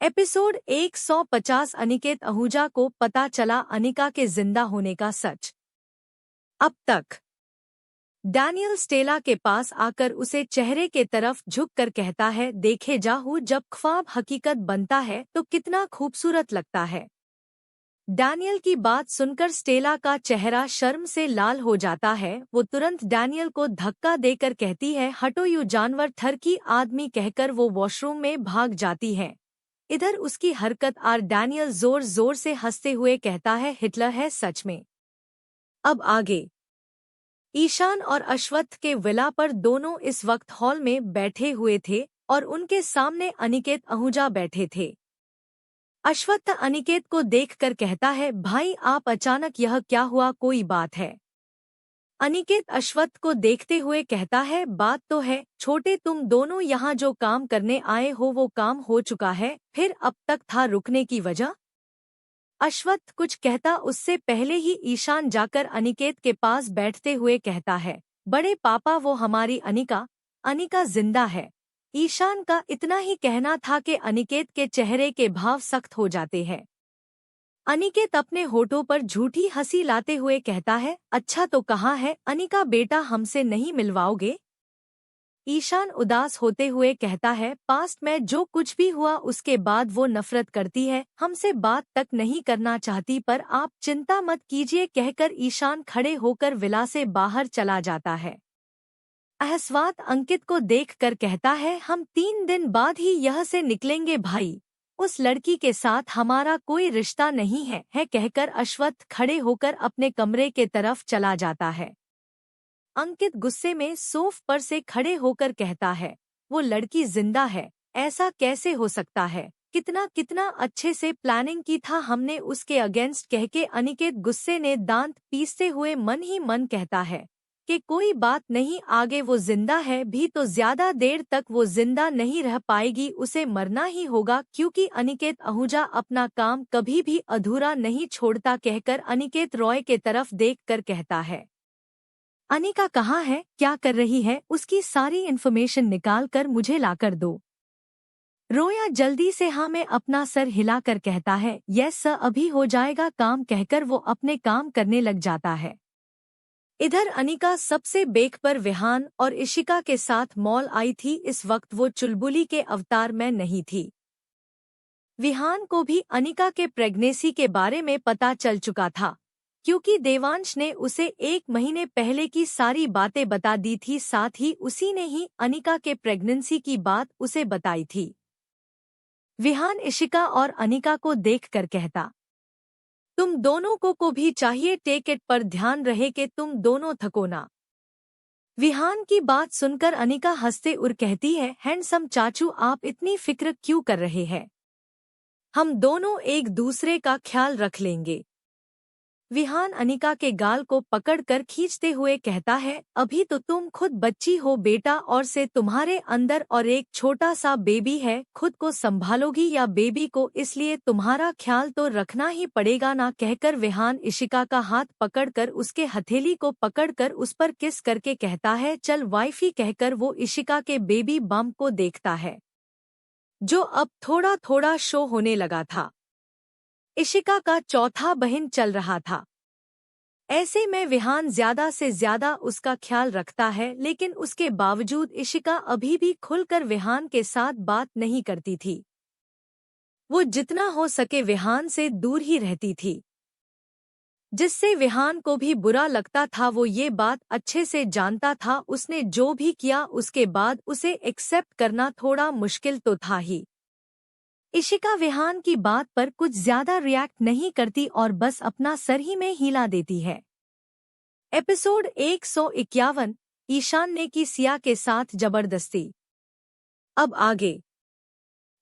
Episode 150। Aniket Ahuja को पता चला अनिका के जिंदा होने का सच। अब तक डैनियल स्टेला के पास आकर उसे चेहरे के तरफ झुककर कहता है, देखे जाहू, जब ख्वाब हकीकत बनता है तो कितना खूबसूरत लगता है। डैनियल की बात सुनकर स्टेला का चेहरा शर्म से लाल हो जाता है। वो तुरंत डैनियल को धक्का देकर कहती है, हटो यू जानवर ठरकी आदमी, कहकर वो वॉशरूम में भाग जाती है। इधर उसकी हरकत आर डैनियल जोर जोर से हंसते हुए कहता है, हिटलर है सच में। अब आगे ईशान और अश्वत्थ के विला पर दोनों इस वक्त हॉल में बैठे हुए थे और उनके सामने अनिकेत आहूजा बैठे थे। अश्वत्थ अनिकेत को देखकर कहता है, भाई आप अचानक यह क्या हुआ, कोई बात है? अनिकेत अश्वत्थ को देखते हुए कहता है, बात तो है छोटे, तुम दोनों यहाँ जो काम करने आए हो वो काम हो चुका है, फिर अब तक था रुकने की वजह? अश्वत्थ कुछ कहता उससे पहले ही ईशान जाकर अनिकेत के पास बैठते हुए कहता है, बड़े पापा वो हमारी अनिका, अनिका जिंदा है। ईशान का इतना ही कहना था कि अनिकेत के चेहरे के भाव सख्त हो जाते हैं। अनिकेत अपने होठों पर झूठी हंसी लाते हुए कहता है, अच्छा तो कहाँ है अनिका बेटा, हमसे नहीं मिलवाओगे? ईशान उदास होते हुए कहता है, पास्ट में जो कुछ भी हुआ उसके बाद वो नफरत करती है, हमसे बात तक नहीं करना चाहती, पर आप चिंता मत कीजिए, कहकर ईशान खड़े होकर विला से बाहर चला जाता है। अहस्वात अंकित को देखकर कहता है, हम 3 दिन बाद ही यह से निकलेंगे भाई, उस लड़की के साथ हमारा कोई रिश्ता नहीं है कहकर अश्वत्थ खड़े होकर अपने कमरे के तरफ चला जाता है। अंकित गुस्से में सोफ पर से खड़े होकर कहता है, वो लड़की जिंदा है, ऐसा कैसे हो सकता है? कितना कितना अच्छे से प्लानिंग की था हमने उसके अगेंस्ट, कहके अनिकेत गुस्से ने दांत पीसते हुए मन ही मन कहता है कि कोई बात नहीं, आगे वो जिंदा है भी तो ज्यादा देर तक वो जिंदा नहीं रह पाएगी, उसे मरना ही होगा, क्योंकि अनिकेत आहूजा अपना काम कभी भी अधूरा नहीं छोड़ता, कहकर अनिकेत रॉय के तरफ देखकर कहता है, अनिका कहाँ है, क्या कर रही है, उसकी सारी इन्फॉर्मेशन निकाल कर मुझे लाकर दो। रोया जल्दी से हाँ में अपना सर हिलाकर कहता है, यस सर, अभी हो जाएगा काम, कहकर वो अपने काम करने लग जाता है। इधर अनिका सबसे बेख पर विहान और इशिका के साथ मॉल आई थी। इस वक्त वो चुलबुली के अवतार में नहीं थी। विहान को भी अनिका के प्रेगनेंसी के बारे में पता चल चुका था, क्योंकि देवांश ने उसे 1 महीने पहले की सारी बातें बता दी थी, साथ ही उसी ने ही अनिका के प्रेगनेंसी की बात उसे बताई थी। विहान इशिका और अनिका को देखकर कहता, तुम दोनों को भी चाहिए टेक इट, पर ध्यान रहे कि तुम दोनों थको ना। विहान की बात सुनकर अनिका हंसते उर कहती है, हैंडसम चाचू, आप इतनी फिक्र क्यों कर रहे हैं? हम दोनों एक दूसरे का ख्याल रख लेंगे। विहान अनिका के गाल को पकड़कर खींचते हुए कहता है, अभी तो तुम खुद बच्ची हो बेटा, और से तुम्हारे अंदर और एक छोटा सा बेबी है, खुद को संभालोगी या बेबी को, इसलिए तुम्हारा ख्याल तो रखना ही पड़ेगा ना, कहकर विहान इशिका का हाथ पकड़कर उसके हथेली को पकड़कर उस पर किस करके कहता है, चल वाइफी, कहकर वो इशिका के बेबी बम्प को देखता है, जो अब थोड़ा थोड़ा शो होने लगा था। इशिका का चौथा बहन चल रहा था। ऐसे में विहान ज्यादा से ज्यादा उसका ख्याल रखता है, लेकिन उसके बावजूद इशिका अभी भी खुलकर विहान के साथ बात नहीं करती थी। वो जितना हो सके विहान से दूर ही रहती थी, जिससे विहान को भी बुरा लगता था। वो ये बात अच्छे से जानता था, उसने जो भी किया उसके बाद उसे एक्सेप्ट करना थोड़ा मुश्किल तो था ही। इशिका विहान की बात पर कुछ ज्यादा रिएक्ट नहीं करती और बस अपना सर ही में हिला देती है। एपिसोड 151। ईशान ने की सिया के साथ जबरदस्ती। अब आगे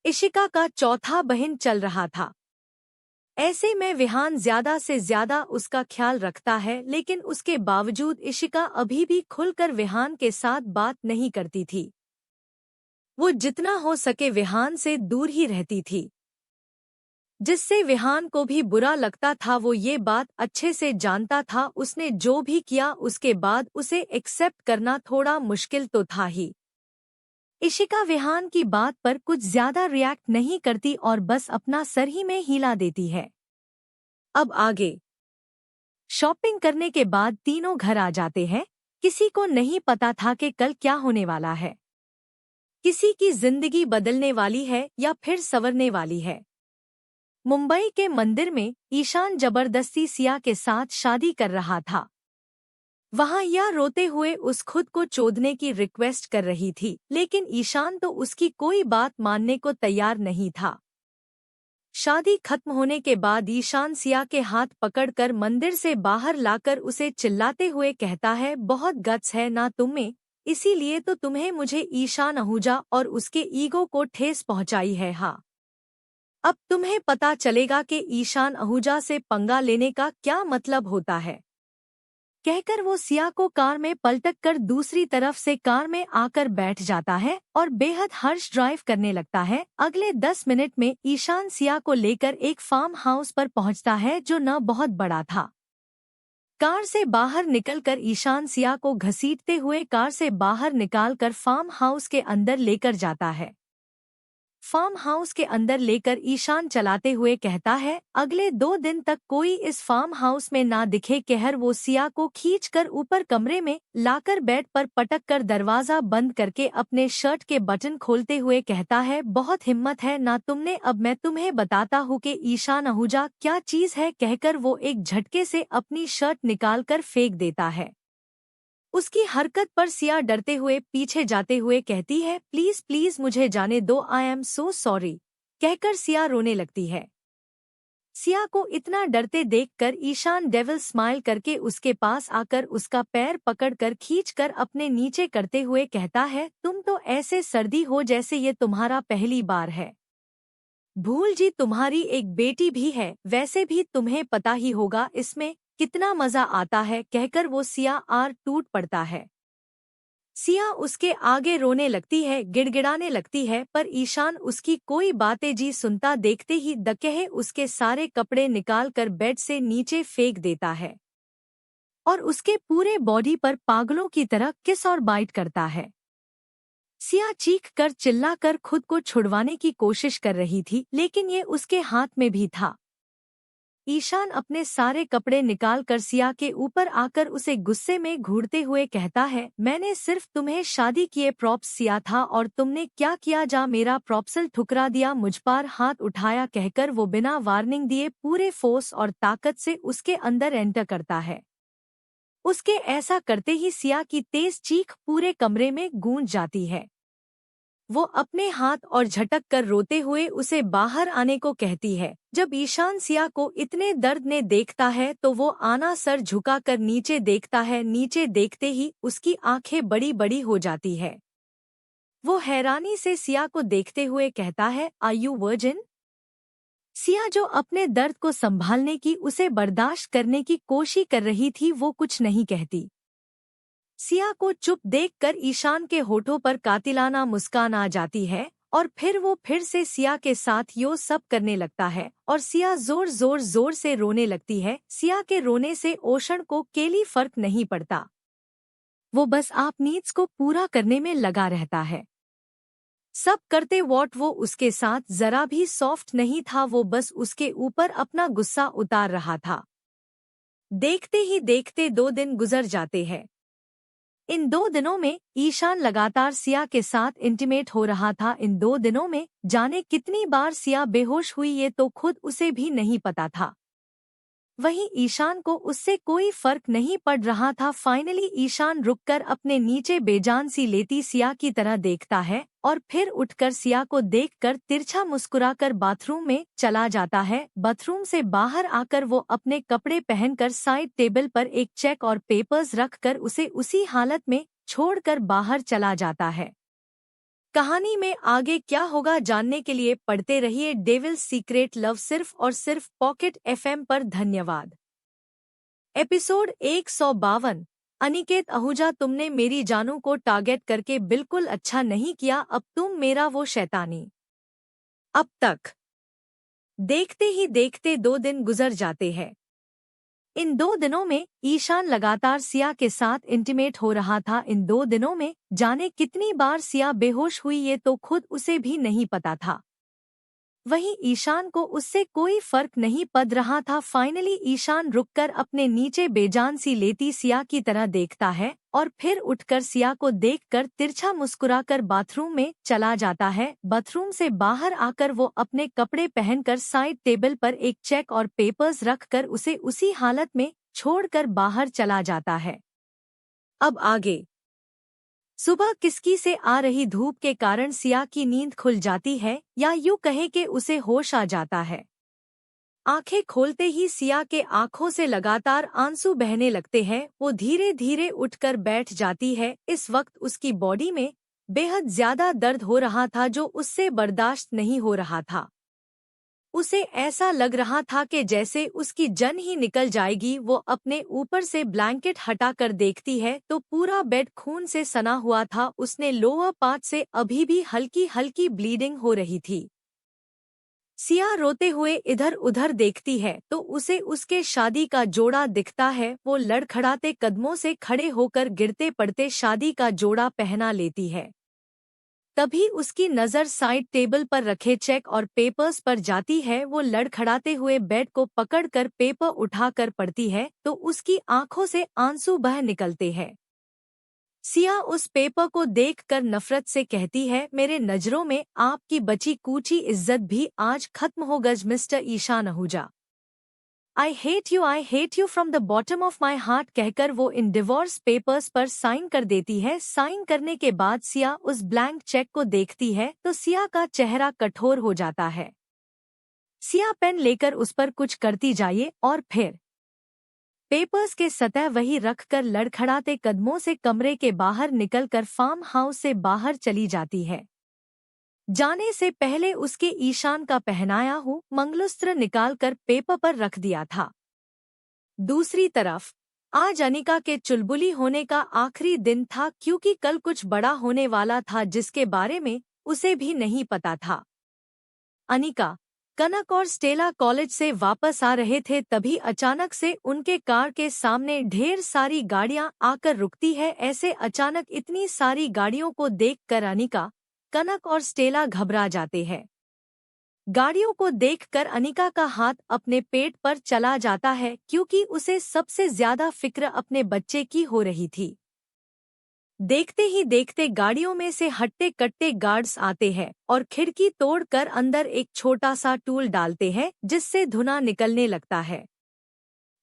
इशिका का चौथा बहन चल रहा था। ऐसे में विहान ज्यादा से ज्यादा उसका ख्याल रखता है, लेकिन उसके बावजूद इशिका अभी भी खुलकर विहान के साथ बात नहीं करती थी। वो जितना हो सके विहान से दूर ही रहती थी, जिससे विहान को भी बुरा लगता था। वो ये बात अच्छे से जानता था, उसने जो भी किया उसके बाद उसे एक्सेप्ट करना थोड़ा मुश्किल तो था ही। इशिका विहान की बात पर कुछ ज्यादा रिएक्ट नहीं करती और बस अपना सर ही में हिला देती है। अब आगे। शॉपिंग करने के बाद तीनों घर आ जाते हैं। किसी को नहीं पता था कि कल क्या होने वाला है। किसी की जिंदगी बदलने वाली है या फिर संवरने वाली है। मुंबई के मंदिर में ईशान जबरदस्ती सिया के साथ शादी कर रहा था। वहां यह रोते हुए उस खुद को चोदने की रिक्वेस्ट कर रही थी, लेकिन ईशान तो उसकी कोई बात मानने को तैयार नहीं था। शादी खत्म होने के बाद ईशान सिया के हाथ पकड़कर मंदिर से बाहर लाकर उसे चिल्लाते हुए कहता है, बहुत गट्स है ना तुम में, इसीलिए तो तुम्हें मुझे ईशान आहूजा और उसके ईगो को ठेस पहुंचाई है। हाँ, अब तुम्हें पता चलेगा कि ईशान आहूजा से पंगा लेने का क्या मतलब होता है। कहकर वो सिया को कार में पलटक कर दूसरी तरफ से कार में आकर बैठ जाता है और बेहद हर्ष ड्राइव करने लगता है। अगले 10 मिनट में ईशान सिया को लेकर एक फार्म हाउस पर पहुंचता है जो न बहुत बड़ा था। कार से बाहर निकलकर ईशान सिया को घसीटते हुए कार से बाहर निकालकर फार्म हाउस के अंदर लेकर जाता है। फार्म हाउस के अंदर लेकर ईशान चलाते हुए कहता है, अगले 2 दिन तक कोई इस फार्म हाउस में ना दिखे। कहर वो सिया को खींचकर ऊपर कमरे में लाकर बेड पर पटक कर दरवाजा बंद करके अपने शर्ट के बटन खोलते हुए कहता है, बहुत हिम्मत है ना तुमने, अब मैं तुम्हें बताता हूँ कि ईशान आहूजा क्या चीज है। कहकर वो एक झटके से अपनी शर्ट निकालकर फेंक देता है। उसकी हरकत पर सिया डरते हुए पीछे जाते हुए कहती है, प्लीज प्लीज मुझे जाने दो, आई एम सो सॉरी। कहकर सिया रोने लगती है। सिया को इतना डरते देखकर ईशान डेविल स्माइल करके उसके पास आकर उसका पैर पकड़कर खींचकर अपने नीचे करते हुए कहता है, तुम तो ऐसे सर्दी हो जैसे ये तुम्हारा पहली बार है। भूल जी, तुम्हारी एक बेटी भी है, वैसे भी तुम्हें पता ही होगा इसमें कितना मजा आता है। कहकर वो सिया आर टूट पड़ता है। सिया उसके आगे रोने लगती है, गिड़गिड़ाने लगती है, पर ईशान उसकी कोई बातें जी सुनता देखते ही दकहे उसके सारे कपड़े निकालकर बेड से नीचे फेंक देता है और उसके पूरे बॉडी पर पागलों की तरह किस और बाइट करता है। सिया चीख कर चिल्ला कर खुद को छुड़वाने की कोशिश कर रही थी, लेकिन ये उसके हाथ में भी था। ईशान अपने सारे कपड़े निकालकर सिया के ऊपर आकर उसे गुस्से में घूरते हुए कहता है, मैंने सिर्फ तुम्हें शादी किए प्रॉप्स सिया था और तुमने क्या किया, जा मेरा प्रॉप्सल ठुकरा दिया, मुझ पर हाथ उठाया। कहकर वो बिना वार्निंग दिए पूरे फोर्स और ताकत से उसके अंदर एंटर करता है। उसके ऐसा करते ही सिया की तेज चीख पूरे कमरे में गूंज जाती है। वो अपने हाथ और झटक कर रोते हुए उसे बाहर आने को कहती है। जब ईशान सिया को इतने दर्द में देखता है तो वो आना सर झुकाकर नीचे देखता है। नीचे देखते ही उसकी आंखें बड़ी बड़ी हो जाती है। वो हैरानी से सिया को देखते हुए कहता है, आर यू वर्जिन? सिया जो अपने दर्द को संभालने की, उसे बर्दाश्त करने की कोशिश कर रही थी, वो कुछ नहीं कहती। सिया को चुप देखकर ईशान के होठों पर कातिलाना मुस्कान आ जाती है और फिर वो फिर से सिया के साथ यो सब करने लगता है और सिया जोर से रोने लगती है। सिया के रोने से ओशन को केली फर्क नहीं पड़ता, वो बस आप नीड्स को पूरा करने में लगा रहता है। सब करते वॉट वो उसके साथ जरा भी सॉफ्ट नहीं था, वो बस उसके ऊपर अपना गुस्सा उतार रहा था। देखते ही देखते 2 दिन गुजर जाते हैं। इन 2 दिनों में ईशान लगातार सिया के साथ इंटीमेट हो रहा था। इन 2 दिनों में जाने कितनी बार सिया बेहोश हुई ये तो खुद उसे भी नहीं पता था। वहीं ईशान को उससे कोई फर्क नहीं पड़ रहा था। फाइनली ईशान रुककर अपने नीचे बेजान सी लेटी सिया की तरह देखता है और फिर उठकर सिया को देखकर तिरछा मुस्कुराकर बाथरूम में चला जाता है। बाथरूम से बाहर आकर वो अपने कपड़े पहनकर साइड टेबल पर एक चेक और पेपर्स रखकर उसे उसी हालत में छोड़कर बाहर चला जाता है। कहानी में आगे क्या होगा जानने के लिए पढ़ते रहिए डेविल्स सीक्रेट लव सिर्फ और सिर्फ पॉकेट एफएम पर। धन्यवाद। एपिसोड 152। अनिकेत आहूजा, तुमने मेरी जानू को टारगेट करके बिल्कुल अच्छा नहीं किया, अब तुम मेरा वो शैतानी। अब तक देखते ही देखते 2 दिन गुजर जाते हैं। इन 2 दिनों में ईशान लगातार सिया के साथ इंटीमेट हो रहा था। इन 2 दिनों में जाने कितनी बार सिया बेहोश हुई ये तो खुद उसे भी नहीं पता था। वहीं ईशान को उससे कोई फर्क नहीं पड़ रहा था। फाइनली ईशान रुककर अपने नीचे बेजान सी लेटी सिया की तरह देखता है और फिर उठकर सिया को देखकर तिरछा मुस्कुराकर बाथरूम में चला जाता है। बाथरूम से बाहर आकर वो अपने कपड़े पहनकर साइड टेबल पर एक चेक और पेपर्स रखकर उसे उसी हालत में छोड़कर बाहर चला जाता है। अब आगे सुबह किसकी से आ रही धूप के कारण सिया की नींद खुल जाती है, या यूं कहें कि उसे होश आ जाता है। आंखें खोलते ही सिया के आंखों से लगातार आंसू बहने लगते हैं। वो धीरे धीरे उठकर बैठ जाती है। इस वक्त उसकी बॉडी में बेहद ज्यादा दर्द हो रहा था जो उससे बर्दाश्त नहीं हो रहा था। उसे ऐसा लग रहा था कि जैसे उसकी जान ही निकल जाएगी। वो अपने ऊपर से ब्लैंकेट हटाकर देखती है तो पूरा बेड खून से सना हुआ था। उसने लोअर पार्ट से अभी भी हल्की हल्की ब्लीडिंग हो रही थी। सिया रोते हुए इधर उधर देखती है तो उसे उसके शादी का जोड़ा दिखता है। वो लड़खड़ाते कदमों से खड़े होकर गिरते पड़ते शादी का जोड़ा पहना लेती है। तभी उसकी नज़र साइड टेबल पर रखे चेक और पेपर्स पर जाती है। वो लड़खड़ाते हुए बेड को पकड़कर पेपर उठाकर पढ़ती है तो उसकी आंखों से आंसू बह निकलते हैं। सिया उस पेपर को देखकर नफरत से कहती है, मेरे नजरों में आपकी बची कूची इज्जत भी आज खत्म हो गई mister Ishaan Ahuja. I hate you from the bottom of my heart कहकर वो इन डिवोर्स पेपर्स पर साइन कर देती है। साइन करने के बाद सिया उस ब्लैंक चेक को देखती है तो सिया का चेहरा कठोर हो जाता है। सिया पेन लेकर उस पर कुछ करती जाए और फिर पेपर्स के सतह वही रखकर लड़खड़ाते कदमों से कमरे के बाहर निकलकर फार्म हाउस से बाहर चली जाती है। जाने से पहले उसके ईशान का पहनाया हुआ मंगलसूत्र निकालकर पेपर पर रख दिया था। दूसरी तरफ आज अनिका के चुलबुली होने का आखिरी दिन था क्योंकि कल कुछ बड़ा होने वाला था जिसके बारे में उसे भी नहीं पता था। अनिका, कनक और स्टेला कॉलेज से वापस आ रहे थे तभी अचानक से उनके कार के सामने ढेर सारी गाड़ियां आकर रुकती है। ऐसे अचानक इतनी सारी गाड़ियों को देखकर अनिका, कनक और स्टेला घबरा जाते हैं। गाड़ियों को देखकर अनिका का हाथ अपने पेट पर चला जाता है क्योंकि उसे सबसे ज्यादा फिक्र अपने बच्चे की हो रही थी। देखते ही देखते गाड़ियों में से हट्टे कट्टे गार्ड्स आते हैं और खिड़की तोड़कर अंदर एक छोटा सा टूल डालते हैं जिससे धुआं निकलने लगता है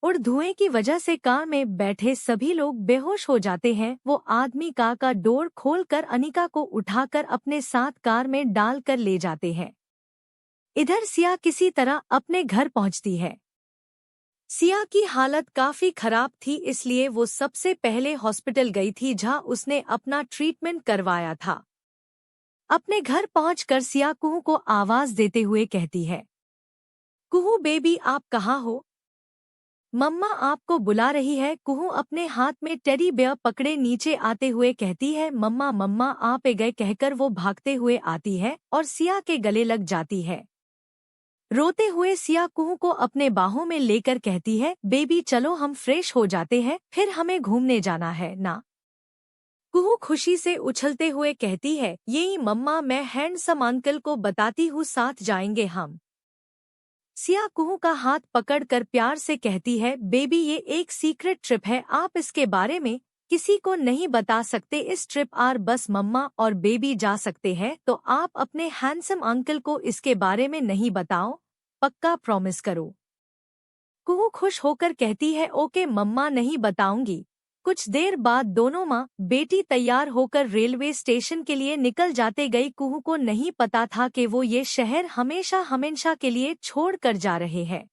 और धुएं की वजह से कार में बैठे सभी लोग बेहोश हो जाते हैं। वो आदमी कार का डोर खोलकर अनिका को उठाकर अपने साथ कार में डालकर ले जाते हैं। इधर सिया किसी तरह अपने घर पहुंचती है। सिया की हालत काफी खराब थी इसलिए वो सबसे पहले हॉस्पिटल गई थी जहां उसने अपना ट्रीटमेंट करवाया था। अपने घर पहुंचकर सिया कुहू को आवाज देते हुए कहती है, कुहू बेबी आप कहाँ हो? मम्मा आपको बुला रही है। कुहू अपने हाथ में टेडी बेयर पकड़े नीचे आते हुए कहती है, मम्मा मम्मा आप गए कहकर वो भागते हुए आती है और सिया के गले लग जाती है। रोते हुए सिया कुहू को अपने बाहों में लेकर कहती है, बेबी चलो हम फ्रेश हो जाते हैं फिर हमें घूमने जाना है ना। कुहू खुशी से उछलते हुए कहती है, यही मम्मा मैं हैंडसम अंकल को बताती हूँ साथ जाएंगे हम। सिया कुहू का हाथ पकड़कर प्यार से कहती है, बेबी ये एक सीक्रेट ट्रिप है, आप इसके बारे में किसी को नहीं बता सकते। इस ट्रिप आर बस मम्मा और बेबी जा सकते हैं तो आप अपने हैंडसम अंकल को इसके बारे में नहीं बताओ, पक्का प्रॉमिस करो। कुहू खुश होकर कहती है, ओके मम्मा नहीं बताऊंगी। कुछ देर बाद दोनों माँ बेटी तैयार होकर रेलवे स्टेशन के लिए निकल जाते गई। कुहू को नहीं पता था कि वो ये शहर हमेशा हमेशा के लिए छोड़ कर जा रहे हैं।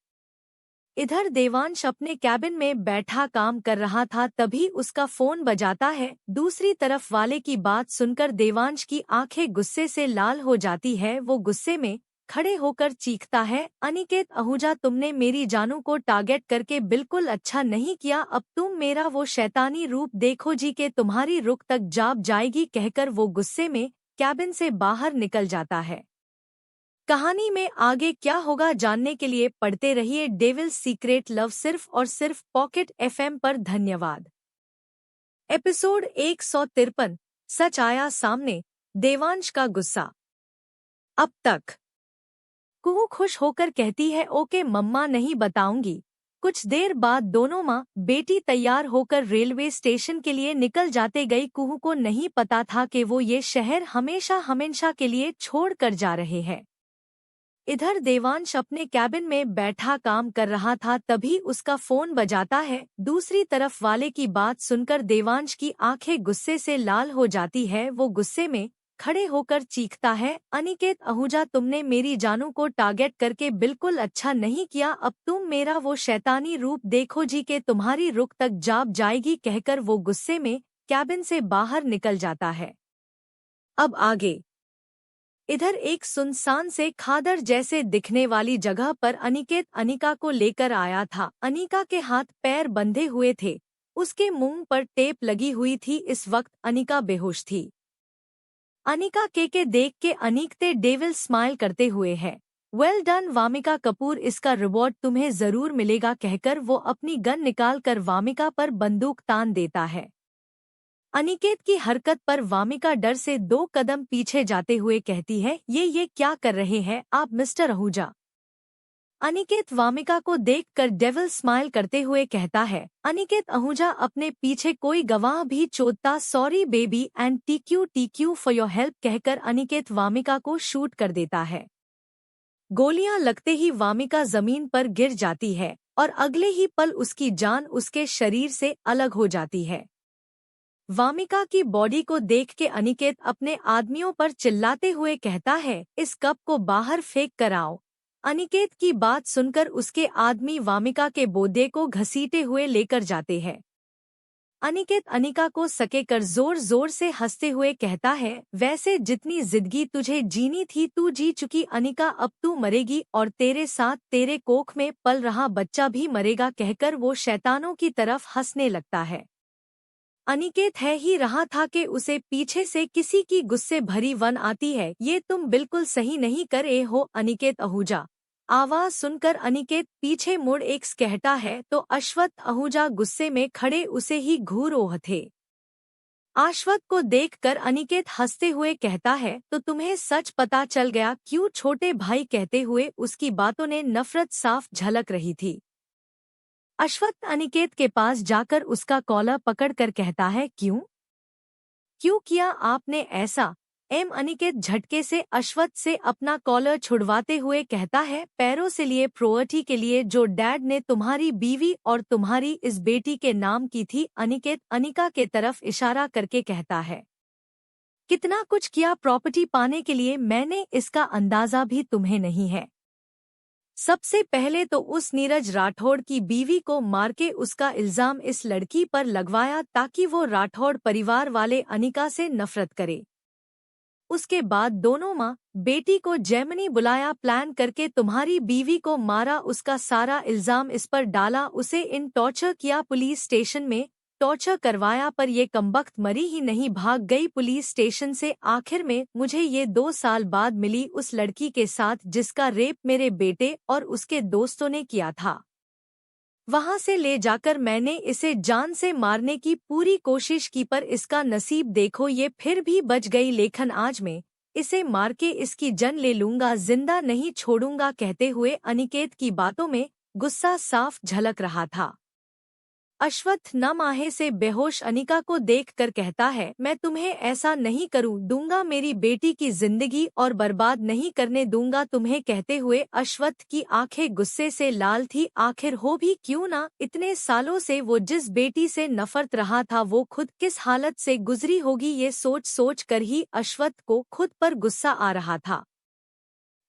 इधर देवांश अपने कैबिन में बैठा काम कर रहा था तभी उसका फोन बजाता है। दूसरी तरफ वाले की बात सुनकर देवांश की आंखें गुस्से से लाल हो जाती है। वो गुस्से में खड़े होकर चीखता है, अनिकेत आहूजा तुमने मेरी जानू को टारगेट करके बिल्कुल अच्छा नहीं किया। अब तुम मेरा वो शैतानी रूप देखो जी के तुम्हारी रुख तक जाप जाएगी कहकर वो गुस्से में कैबिन से बाहर निकल जाता है। कहानी में आगे क्या होगा जानने के लिए पढ़ते रहिए डेविल्स सीक्रेट लव सिर्फ और सिर्फ पॉकेट एफएम पर। धन्यवाद। एपिसोड 153, सच आया सामने, देवांश का गुस्सा। अब तक कुहू खुश होकर कहती है ओके मम्मा, नहीं बताऊंगी। कुछ देर बाद दोनों माँ बेटी तैयार होकर रेलवे स्टेशन के लिए निकल जाते गई। कुहू को नहीं पता था कि वो ये शहर हमेशा हमेशा के लिए छोड़ कर जा रहे हैं। इधर देवांश अपने कैबिन में बैठा काम कर रहा था, तभी उसका फोन बजाता है। दूसरी तरफ वाले की बात सुनकर देवांश की आंखें गुस्से से लाल हो जाती है। वो गुस्से में खड़े होकर चीखता है, अनिकेत आहूजा, तुमने मेरी जानू को टारगेट करके बिल्कुल अच्छा नहीं किया। अब तुम मेरा वो शैतानी रूप देखो जी के तुम्हारी रुख तक जाप जाएगी। कहकर वो गुस्से में कैबिन से बाहर निकल जाता है। अब आगे। इधर एक सुनसान से खादर जैसे दिखने वाली जगह पर अनिकेत अनिका को लेकर आया था। अनिका के हाथ पैर बंधे हुए थे, उसके मुंह पर टेप लगी हुई थी। इस वक्त अनिका बेहोश थी। अनिका के देख के अनीकते डेविल स्माइल करते हुए है। वेल डन वामिका कपूर, इसका रिवॉर्ड तुम्हें जरूर मिलेगा। कहकर वो अपनी गन निकाल कर वामिका पर बंदूक तान देता है। अनिकेत की हरकत पर वामिका डर से 2 कदम पीछे जाते हुए कहती है, ये क्या कर रहे हैं आप मिस्टर आहूजा। अनिकेत वामिका को देखकर डेविल स्माइल करते हुए कहता है, अनिकेत आहूजा, अपने पीछे कोई गवाह भी चोदता। Sorry baby and TQ for your help. कहकर अनिकेत वामिका को शूट कर देता है। गोलियां लगते ही वामिका जमीन पर गिर जाती है और अगले ही पल उसकी जान उसके शरीर से अलग हो जाती है। वामिका की बॉडी को देख के अनिकेत अपने आदमियों पर चिल्लाते हुए कहता है, इस कप को बाहर फेंक कर आओ। अनिकेत की बात सुनकर उसके आदमी वामिका के बोदे को घसीटे हुए लेकर जाते हैं। अनिकेत अनिका को सके कर जोर जोर से हंसते हुए कहता है, वैसे जितनी जिंदगी तुझे जीनी थी तू जी चुकी अनिका, अब तू मरेगी और तेरे साथ तेरे कोख में पल रहा बच्चा भी मरेगा। कहकर वो शैतानों की तरफ हंसने लगता है। अनिकेत है ही रहा था कि उसे पीछे से किसी की गुस्से भरी वन आती है, ये तुम बिल्कुल सही नहीं कर रहे हो अनिकेत आहूजा। आवाज सुनकर अनिकेत पीछे मुड़ एक कहता है तो अश्वत्थ आहूजा गुस्से में खड़े उसे ही घूर ओह थे। अश्वत्थ को देखकर अनिकेत हंसते हुए कहता है, तो तुम्हें सच पता चल गया क्यों छोटे भाई। कहते हुए उसकी बातों ने नफरत साफ झलक रही थी। अश्वत्थ अनिकेत के पास जाकर उसका कॉलर पकड़कर कहता है, क्यों किया आपने ऐसा। अनिकेत झटके से अश्वत्थ से अपना कॉलर छुड़वाते हुए कहता है, पैरों से लिए प्रॉपर्टी के लिए जो डैड ने तुम्हारी बीवी और तुम्हारी इस बेटी के नाम की थी। अनिकेत अनिका के तरफ इशारा करके कहता है, कितना कुछ किया प्रॉपर्टी पाने के लिए मैंने, इसका अंदाजा भी तुम्हें नहीं है। सबसे पहले तो उस नीरज राठौड़ की बीवी को मार के उसका इल्जाम इस लड़की पर लगवाया ताकि वो राठौड़ परिवार वाले अनिका से नफरत करे। उसके बाद दोनों माँ बेटी को जर्मनी बुलाया, प्लान करके तुम्हारी बीवी को मारा, उसका सारा इल्जाम इस पर डाला, उसे इन टॉर्चर किया, पुलिस स्टेशन में टॉर्चर करवाया, पर ये कमबख्त मरी ही नहीं, भाग गई पुलिस स्टेशन से। आखिर में मुझे ये 2 साल बाद मिली उस लड़की के साथ जिसका रेप मेरे बेटे और उसके दोस्तों ने किया था। वहां से ले जाकर मैंने इसे जान से मारने की पूरी कोशिश की, पर इसका नसीब देखो, ये फिर भी बच गई। लेकिन आज मैं इसे मार के इसकी जान ले लूंगा, जिंदा नहीं छोड़ूंगा। कहते हुए अनिकेत की बातों में गुस्सा साफ झलक रहा था। अश्वत्थ नम-आहे से बेहोश अनिका को देखकर कहता है, मैं तुम्हें ऐसा नहीं करूं दूंगा, मेरी बेटी की जिंदगी और बर्बाद नहीं करने दूंगा तुम्हें। कहते हुए अश्वत्थ की आंखें गुस्से से लाल थी। आखिर हो भी क्यों ना, इतने सालों से वो जिस बेटी से नफरत रहा था वो खुद किस हालत से गुजरी होगी, ये सोच सोच कर ही अश्वत्थ को खुद पर गुस्सा आ रहा था।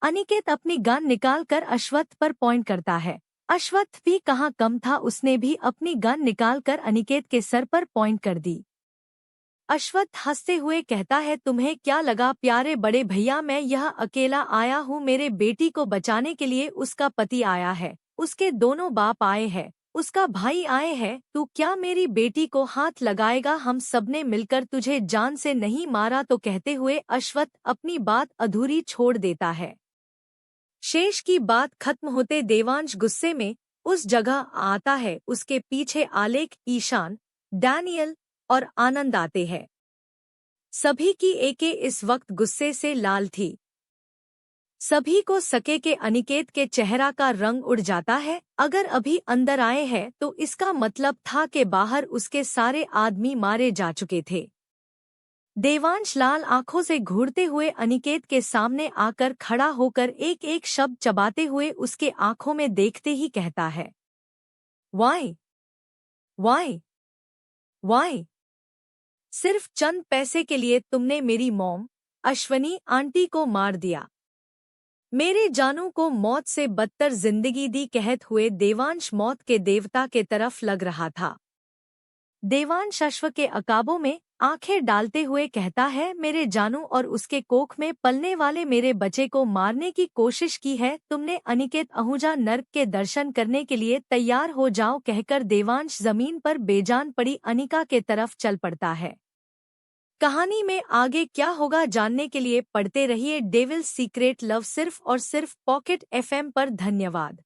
अनिकेत अपनी गन निकालकर अश्वत्थ पर पॉइंट करता है। अश्वत्थ भी कहाँ कम था, उसने भी अपनी गन निकालकर अनिकेत के सर पर पॉइंट कर दी। अश्वत्थ हंसते हुए कहता है, तुम्हें क्या लगा प्यारे बड़े भैया, मैं यह अकेला आया हूँ, मेरे बेटी को बचाने के लिए उसका पति आया है, उसके दोनों बाप आए हैं, उसका भाई आए हैं, तू क्या मेरी बेटी को हाथ लगाएगा, हम सबने मिलकर तुझे जान से नहीं मारा तो। कहते हुए अश्वत्थ अपनी बात अधूरी छोड़ देता है। शेष की बात खत्म होते देवांश गुस्से में उस जगह आता है। उसके पीछे आलेख, ईशान, डैनियल और आनंद आते हैं। सभी की एके इस वक्त गुस्से से लाल थी। सभी को सके के अनिकेत के चेहरा का रंग उड़ जाता है। अगर अभी अंदर आए हैं तो इसका मतलब था कि बाहर उसके सारे आदमी मारे जा चुके थे। देवांश लाल आंखों से घूरते हुए अनिकेत के सामने आकर खड़ा होकर एक एक शब्द चबाते हुए उसके आंखों में देखते ही कहता है, वाई वाई वाई। सिर्फ चंद पैसे के लिए तुमने मेरी मॉम अश्वनी आंटी को मार दिया, मेरे जानू को मौत से बदतर जिंदगी दी। कहत हुए देवांश मौत के देवता के तरफ लग रहा था। देवांश अश्व के अकाबों में आंखें डालते हुए कहता है, मेरे जानू और उसके कोख में पलने वाले मेरे बच्चे को मारने की कोशिश की है तुमने। अनिकेत आहूजा नर्क के दर्शन करने के लिए तैयार हो जाओ कहकर देवांश जमीन पर बेजान पड़ी अनिका के तरफ चल पड़ता है। कहानी में आगे क्या होगा जानने के लिए पढ़ते रहिए डेविल्स सीक्रेट लव सिर्फ और सिर्फ पॉकेट FM पर। धन्यवाद।